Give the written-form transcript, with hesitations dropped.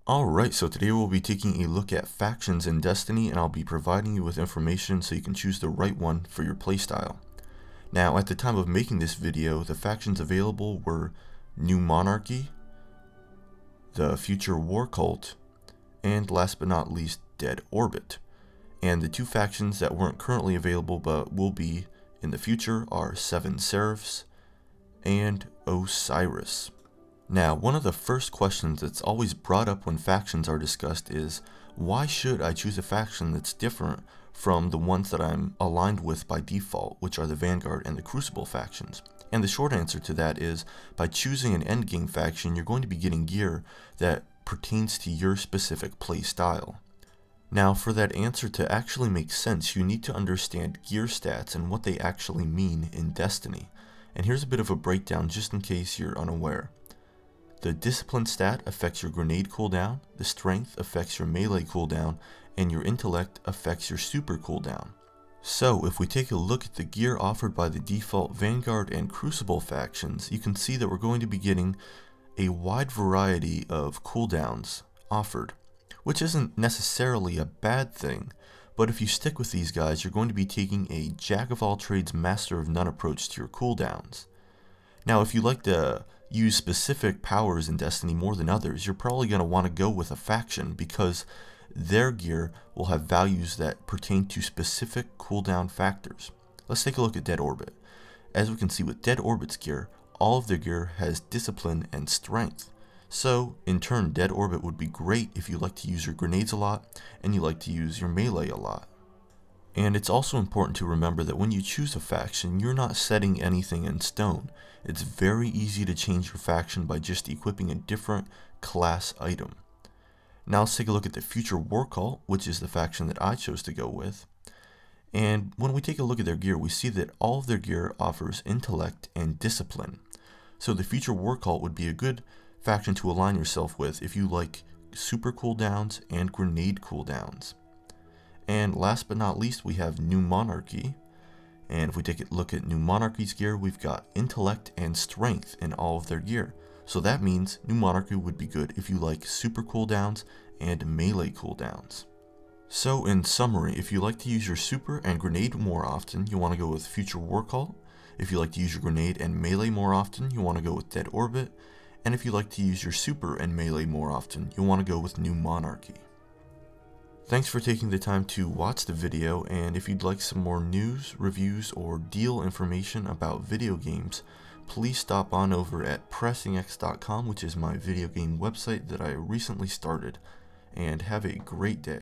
Alright, so today we'll be taking a look at factions in Destiny, and I'll be providing you with information so you can choose the right one for your playstyle. Now, at the time of making this video, the factions available were New Monarchy, the Future War Cult, and last but not least, Dead Orbit. And the two factions that weren't currently available but will be in the future are 7 Seraphs and Osiris. Now, one of the first questions that's always brought up when factions are discussed is, why should I choose a faction that's different from the ones that I'm aligned with by default, which are the Vanguard and the Crucible factions? And the short answer to that is, by choosing an endgame faction, you're going to be getting gear that pertains to your specific play style. Now, for that answer to actually make sense, you need to understand gear stats and what they actually mean in Destiny. And here's a bit of a breakdown just in case you're unaware. The Discipline stat affects your grenade cooldown, the Strength affects your melee cooldown, and your Intellect affects your super cooldown. So, if we take a look at the gear offered by the default Vanguard and Crucible factions, you can see that we're going to be getting a wide variety of cooldowns offered, which isn't necessarily a bad thing, but if you stick with these guys, you're going to be taking a jack-of-all-trades, master-of-none approach to your cooldowns. Now, if you like to use specific powers in Destiny more than others, you're probably going to want to go with a faction because their gear will have values that pertain to specific cooldown factors. Let's take a look at Dead Orbit. As we can see with Dead Orbit's gear, all of their gear has Discipline and Strength. So, in turn, Dead Orbit would be great if you like to use your grenades a lot and you like to use your melee a lot. And it's also important to remember that when you choose a faction, you're not setting anything in stone. It's very easy to change your faction by just equipping a different class item. Now let's take a look at the Future War Cult, which is the faction that I chose to go with. And when we take a look at their gear, we see that all of their gear offers Intellect and Discipline. So the Future War Cult would be a good faction to align yourself with if you like super cooldowns and grenade cooldowns. And last but not least, we have New Monarchy. And if we take a look at New Monarchy's gear, we've got Intellect and Strength in all of their gear. So that means New Monarchy would be good if you like super cooldowns and melee cooldowns. So in summary, if you like to use your super and grenade more often, you want to go with Future War Cult. If you like to use your grenade and melee more often, you want to go with Dead Orbit. And if you like to use your super and melee more often, you want to go with New Monarchy. Thanks for taking the time to watch the video, and if you'd like some more news, reviews, or deal information about video games, please stop on over at pressingx.com, which is my video game website that I recently started, and have a great day.